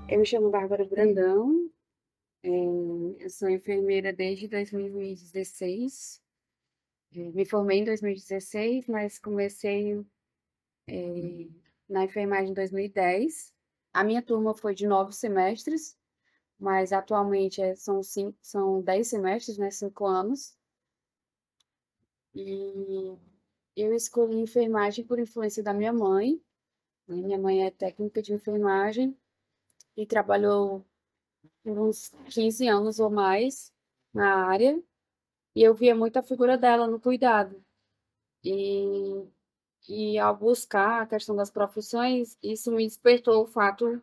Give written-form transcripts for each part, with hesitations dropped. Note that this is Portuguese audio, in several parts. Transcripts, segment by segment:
Eu me chamo Bárbara Brandão, eu sou enfermeira desde 2016. Me formei em 2016, mas comecei na enfermagem em 2010. A minha turma foi de 9 semestres, mas atualmente são 10 semestres, né, 5 anos. E eu escolhi enfermagem por influência da minha mãe, né? Minha mãe é técnica de enfermagem e trabalhou por uns 15 anos ou mais na área. E eu via muito a figura dela no cuidado. E, e ao buscar a questão das profissões, isso me despertou o fato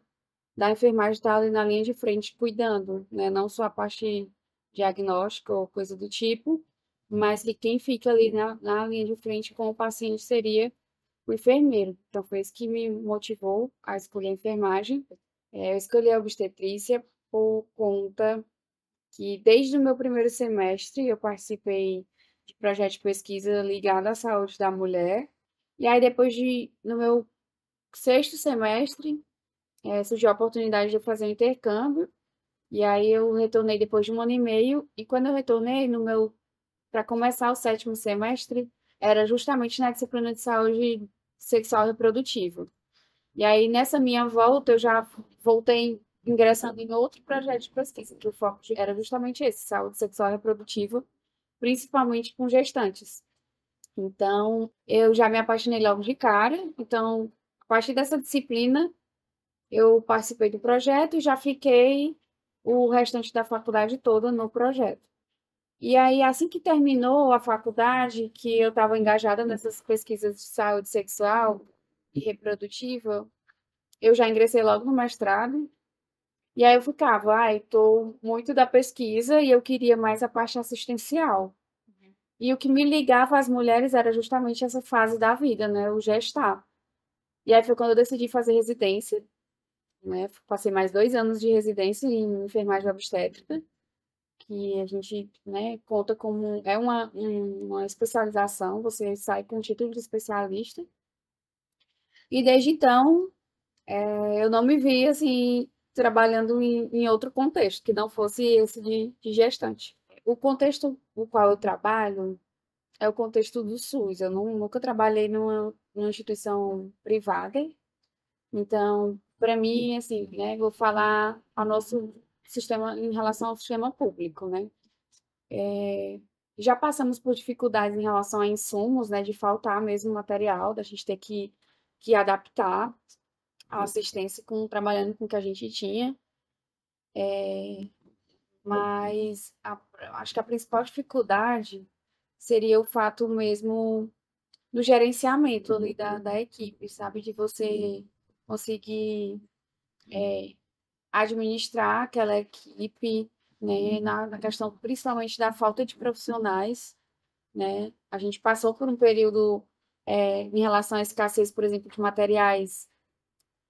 da enfermagem estar ali na linha de frente cuidando, né? Não só a parte diagnóstica ou coisa do tipo, mas que quem fica ali na linha de frente com o paciente seria o enfermeiro. Então foi isso que me motivou a escolher a enfermagem. Eu escolhi a obstetrícia por conta que desde o meu primeiro semestre eu participei de projeto de pesquisa ligado à saúde da mulher. E aí no meu sexto semestre, surgiu a oportunidade de eu fazer um intercâmbio. E aí eu retornei depois de um ano e meio. E quando eu retornei, para começar o sétimo semestre, era justamente na disciplina de saúde sexual e reprodutiva. E aí, nessa minha volta, eu já voltei ingressando em outro projeto de pesquisa, que o foco era justamente esse, saúde sexual e reprodutiva, principalmente com gestantes. Então, eu já me apaixonei logo de cara. Então, a partir dessa disciplina, eu participei do projeto e já fiquei o restante da faculdade toda no projeto. E aí, assim que terminou a faculdade, que eu estava engajada nessas pesquisas de saúde sexual e reprodutiva, eu já ingressei logo no mestrado. E aí eu ficava, ai, tô muito da pesquisa e eu queria mais a parte assistencial. E o que me ligava às mulheres era justamente essa fase da vida, né? O gestar. E aí foi quando eu decidi fazer residência, né? Passei mais 2 anos de residência em enfermagem obstétrica, que a gente, né, conta como é uma especialização, você sai com o título de especialista. E desde então, eu não me vi assim trabalhando em outro contexto que não fosse esse de gestante. O contexto no qual eu trabalho é o contexto do SUS. Eu nunca trabalhei numa instituição privada. Então, para mim, assim, né, vou falar ao nosso sistema em relação ao sistema público, né? Já passamos por dificuldades em relação a insumos, né, de faltar mesmo material, da gente ter que adaptar a assistência trabalhando com o que a gente tinha. Mas acho que a principal dificuldade seria o fato mesmo do gerenciamento ali da equipe, sabe? De você conseguir administrar aquela equipe, né? Na questão principalmente da falta de profissionais, né? A gente passou por um período em relação à escassez, por exemplo, de materiais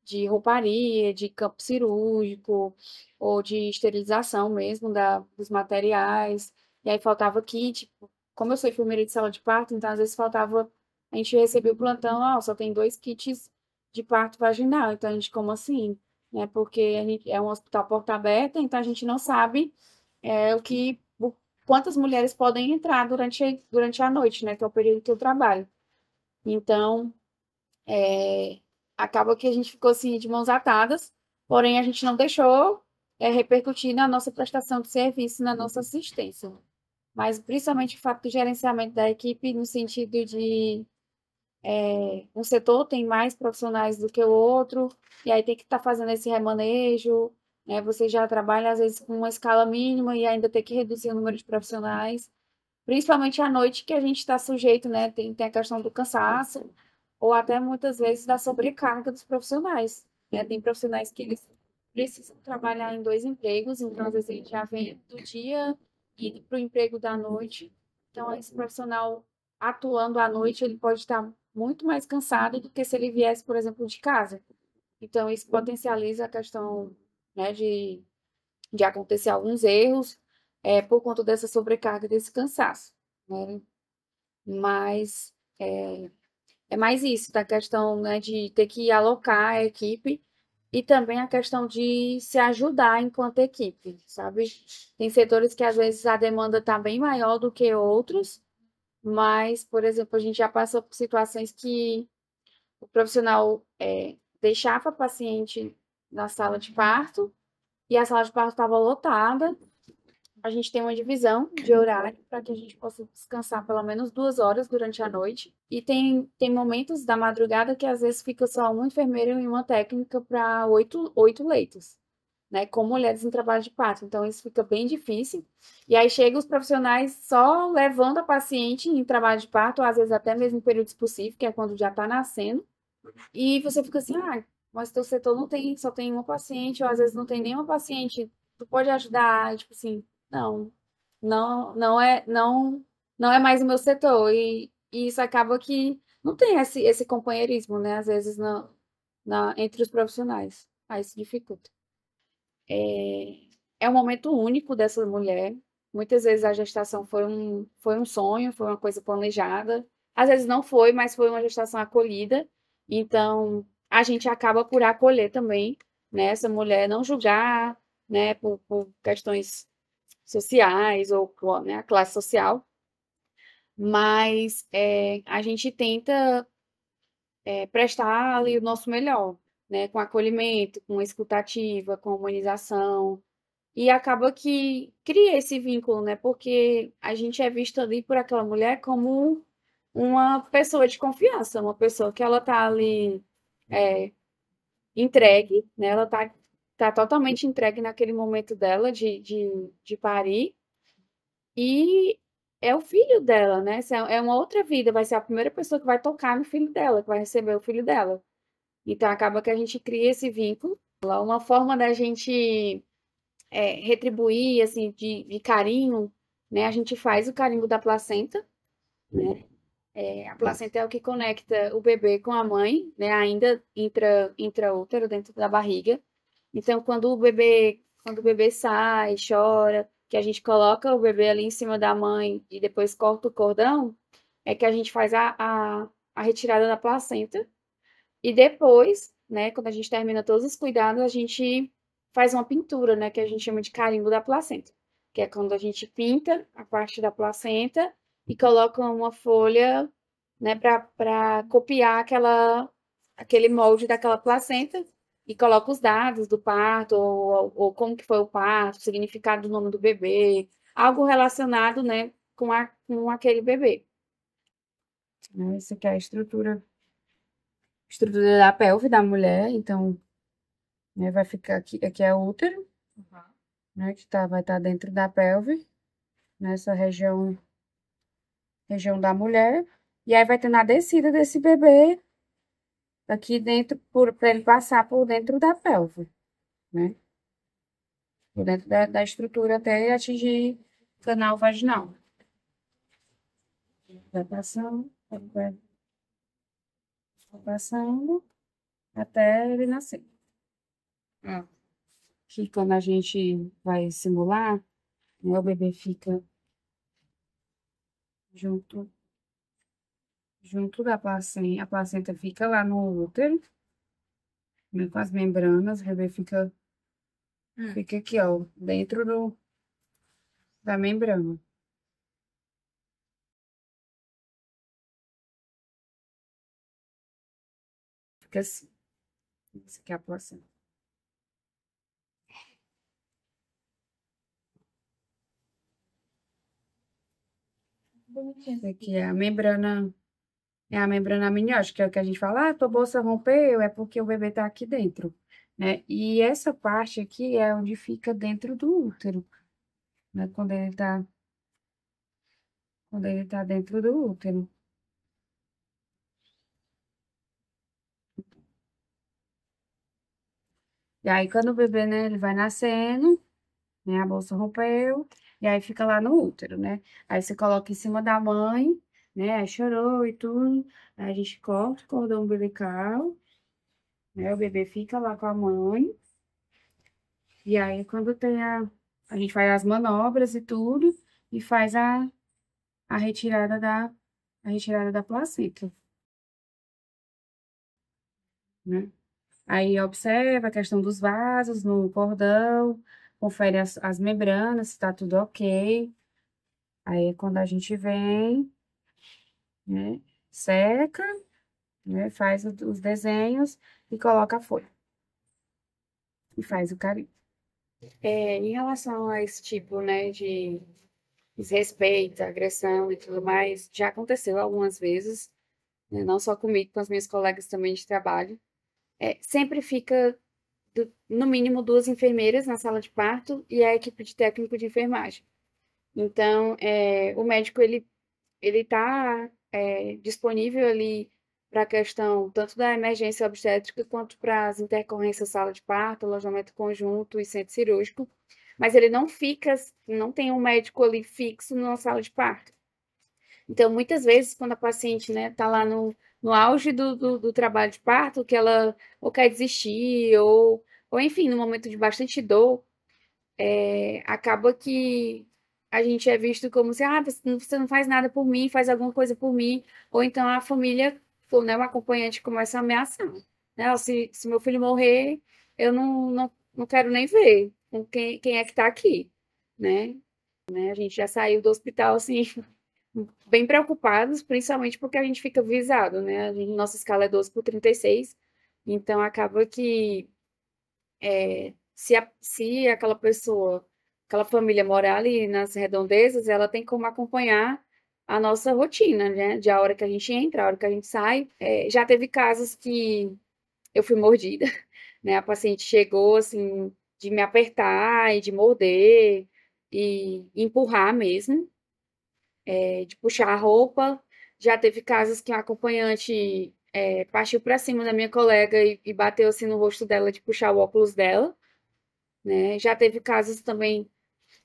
de rouparia, de campo cirúrgico, ou de esterilização mesmo dos materiais. E aí faltava kit. Como eu sou enfermeira de sala de parto, então às vezes faltava. A gente recebia o plantão, só tem 2 kits de parto vaginal. Então a gente, como assim? Né? Porque é um hospital porta aberta, então a gente não sabe quantas mulheres podem entrar durante a noite, né? Que é o período que eu trabalho. Então, acaba que a gente ficou assim de mãos atadas, porém a gente não deixou repercutir na nossa prestação de serviço, na nossa assistência. Mas principalmente o fato do gerenciamento da equipe, no sentido de um setor tem mais profissionais do que o outro, e aí tem que estar fazendo esse remanejo, né? Você já trabalha às vezes com uma escala mínima e ainda tem que reduzir o número de profissionais. Principalmente à noite, que a gente está sujeito, né? Tem a questão do cansaço, ou até muitas vezes da sobrecarga dos profissionais, né? Tem profissionais que eles precisam trabalhar em 2 empregos, então às vezes ele já vem do dia e para o emprego da noite. Então, esse profissional atuando à noite, ele pode estar muito mais cansado do que se ele viesse, por exemplo, de casa. Então, isso potencializa a questão, né, de acontecer alguns erros por conta dessa sobrecarga, desse cansaço, né? Mas é mais isso, da questão, né, de ter que alocar a equipe e também a questão de se ajudar enquanto equipe, sabe? Tem setores que às vezes a demanda está bem maior do que outros, mas, por exemplo, a gente já passou por situações que o profissional deixava a paciente na sala de parto e a sala de parto estava lotada. A gente tem uma divisão de horário para que a gente possa descansar pelo menos 2 horas durante a noite. E tem momentos da madrugada que às vezes fica só uma enfermeira e uma técnica para oito leitos, né? Com mulheres em trabalho de parto. Então isso fica bem difícil. E aí chegam os profissionais só levando a paciente em trabalho de parto, às vezes até mesmo em período expulsivo, que é quando já está nascendo. E você fica assim, mas teu setor não tem, só tem uma paciente, ou às vezes não tem nenhuma paciente, tu pode ajudar, tipo assim, não, não é mais o meu setor. E isso acaba que não tem esse companheirismo, né? Às vezes entre os profissionais. Aí isso dificulta. É um momento único dessa mulher. Muitas vezes a gestação foi um sonho, foi uma coisa planejada. Às vezes não foi, mas foi uma gestação acolhida. Então, a gente acaba por acolher também, né, essa mulher, não julgar, né, por questões sociais ou por, né, a classe social. Mas a gente tenta prestar ali o nosso melhor, né, com acolhimento, com escutativa, com humanização. E acaba que cria esse vínculo, né? Porque a gente é visto ali por aquela mulher como uma pessoa de confiança, uma pessoa que ela tá ali entregue, né? Ela tá totalmente entregue naquele momento dela de parir. E é o filho dela, né? É uma outra vida, vai ser a primeira pessoa que vai tocar no filho dela, que vai receber o filho dela. Então acaba que a gente cria esse vínculo. Uma forma da gente retribuir, assim, de carinho, né? A gente faz o carimbo da placenta, né? A placenta é o que conecta o bebê com a mãe, né? Ainda intraútero, dentro da barriga. Então, quando o bebê sai, chora, que a gente coloca o bebê ali em cima da mãe e depois corta o cordão, é que a gente faz a retirada da placenta. E depois, né, quando a gente termina todos os cuidados, a gente faz uma pintura, né, que a gente chama de carimbo da placenta, que é quando a gente pinta a parte da placenta e coloca uma folha, né, para copiar aquele molde daquela placenta e coloca os dados do parto, ou como que foi o parto, o significado do nome do bebê, algo relacionado, né, com aquele bebê. Essa aqui é a estrutura da pelve da mulher, então, né, vai ficar aqui é o útero, né, vai estar dentro da pelve, nessa região da mulher, e aí vai ter na descida desse bebê, aqui dentro, para ele passar por dentro da pelve, né, por dentro da estrutura até atingir o canal vaginal. Vai passando até ele nascer. Que quando a gente vai simular, né, o bebê fica junto da placenta, a placenta fica lá no útero, né, com as membranas, o bebê fica aqui, ó, dentro da membrana. Fica assim. Essa aqui é a placenta. Essa aqui é a membrana amniótica, que é o que a gente fala, tua bolsa rompeu, é porque o bebê tá aqui dentro, né? E essa parte aqui é onde fica dentro do útero, né? Quando ele tá dentro do útero. E aí, quando o bebê, né, ele vai nascendo, né, a bolsa rompeu, e aí fica lá no útero, né? Aí você coloca em cima da mãe, né, aí chorou e tudo, aí a gente corta o cordão umbilical, né, o bebê fica lá com a mãe, e aí quando tem a gente faz as manobras e tudo, e faz a retirada a retirada da placenta, né? Aí observa a questão dos vasos no cordão, confere as membranas, se tá tudo ok. Aí quando a gente vem, né, seca, né, faz os desenhos e coloca a folha. E faz o carimbo. Em relação a esse tipo, né, de desrespeito, agressão e tudo mais, já aconteceu algumas vezes, né, não só comigo, com as minhas colegas também de trabalho. Sempre fica, no mínimo, duas enfermeiras na sala de parto e a equipe de técnico de enfermagem. Então, o médico, ele está disponível ali para a questão tanto da emergência obstétrica quanto para as intercorrências sala de parto, alojamento conjunto e centro cirúrgico, mas ele não fica, não tem um médico ali fixo na sala de parto. Então, muitas vezes, quando a paciente, né, tá lá no auge do trabalho de parto, que ela ou quer desistir, ou enfim, no momento de bastante dor, acaba que a gente é visto como se, você não faz nada por mim, faz alguma coisa por mim, ou então a família, ou, né, o acompanhante começa a ameaçar, né, ó, se meu filho morrer, eu não quero nem ver quem é que tá aqui, né, a gente já saiu do hospital, assim, bem preocupados, principalmente porque a gente fica visado, né, nossa escala é 12/36, então acaba que se aquela pessoa, aquela família morar ali nas redondezas, ela tem como acompanhar a nossa rotina, né? De a hora que a gente entra, a hora que a gente sai. Já teve casos que eu fui mordida, né? A paciente chegou, assim, de me apertar e de morder e empurrar mesmo, de puxar a roupa. Já teve casos que o acompanhante partiu para cima da minha colega e bateu assim no rosto dela de puxar o óculos dela, né? Já teve casos também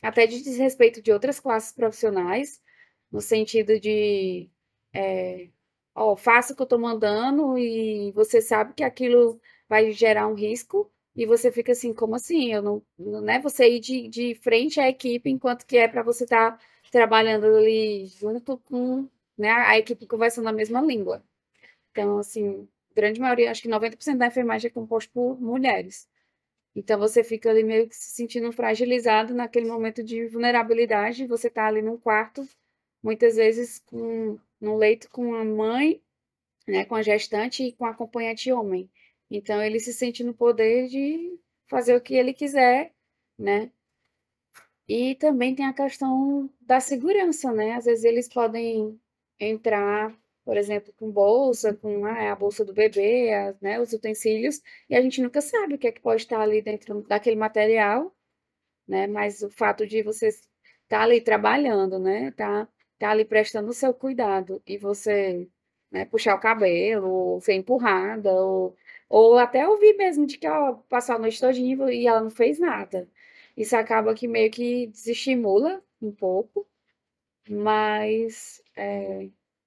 até de desrespeito de outras classes profissionais, no sentido de, ó, faça o que eu tô mandando e você sabe que aquilo vai gerar um risco e você fica assim, como assim? Eu não é você ir de frente à equipe enquanto que é para você estar trabalhando ali junto com, né, a equipe conversando a mesma língua. Então, assim, grande maioria, acho que 90% da enfermagem é composto por mulheres. Então você fica ali meio que se sentindo fragilizado naquele momento de vulnerabilidade. Você está ali num quarto, muitas vezes num leito com a mãe, né, com a gestante e com a acompanhante homem. Então ele se sente no poder de fazer o que ele quiser, né? E também tem a questão da segurança, né? Às vezes eles podem entrar, por exemplo, com bolsa, com a bolsa do bebê, né, os utensílios, e a gente nunca sabe o que é que pode estar ali dentro daquele material, né? Mas o fato de você estar ali trabalhando, né? Tá ali prestando o seu cuidado e você, né, puxar o cabelo, ou ser empurrada, ou até ouvir mesmo de que ó, passou a noite todinha e ela não fez nada. Isso acaba que meio que desestimula um pouco, mas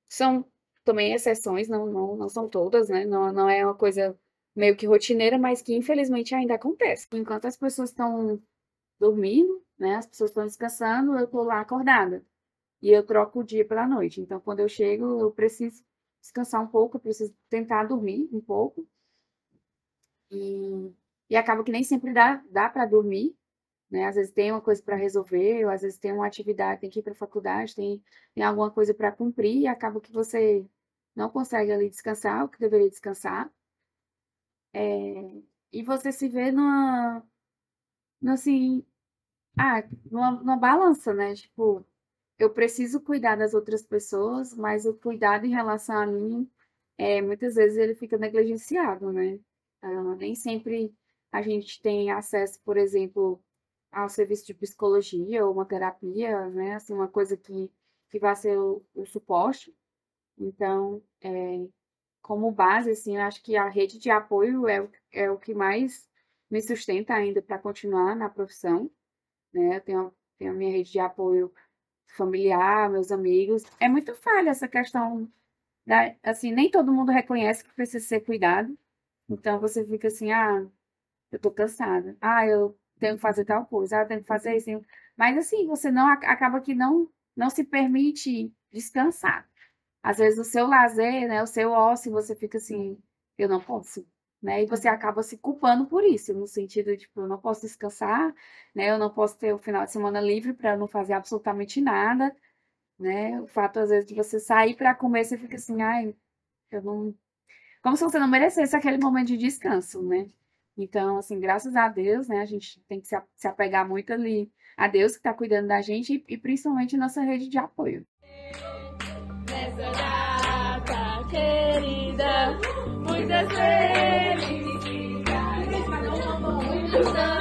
são também exceções, não são todas, né? Não é uma coisa meio que rotineira, mas que infelizmente ainda acontece. Enquanto as pessoas estão dormindo, né? As pessoas estão descansando, eu tô lá acordada. E eu troco o dia pela noite. Então, quando eu chego, eu preciso descansar um pouco, eu preciso tentar dormir um pouco. E, e acaba que nem sempre dá para dormir, né? Às vezes tem uma coisa para resolver, ou às vezes tem uma atividade, tem que ir para a faculdade, tem alguma coisa para cumprir, e acaba que você não consegue ali descansar o que deveria descansar. E você se vê assim, numa balança, né? Tipo, eu preciso cuidar das outras pessoas, mas o cuidado em relação a mim, muitas vezes ele fica negligenciado, né? Nem sempre a gente tem acesso, por exemplo, ao serviço de psicologia ou uma terapia, né? Assim, uma coisa que vai ser o suporte. Então, como base, assim, eu acho que a rede de apoio é o que mais me sustenta ainda para continuar na profissão, né? Tenho a minha rede de apoio familiar, meus amigos. É muito falha essa questão assim, nem todo mundo reconhece que precisa ser cuidado. Então você fica assim, eu tô cansada. Eu tenho que fazer tal coisa, eu tenho que fazer isso. Mas assim, você não acaba que não se permite descansar. Às vezes o seu lazer, né, o seu ócio, você fica assim, eu não posso. né? E você acaba se culpando por isso, no sentido, tipo, eu não posso descansar, né? Eu não posso ter o final de semana livre para não fazer absolutamente nada, né? O fato, às vezes, de você sair para comer, você fica assim, ai, eu não. Como se você não merecesse aquele momento de descanso, né? Então, assim, graças a Deus, né? A gente tem que se apegar muito ali a Deus que está cuidando da gente e principalmente nossa rede de apoio. Nessa data querida, muitas felicidades, muitos anos.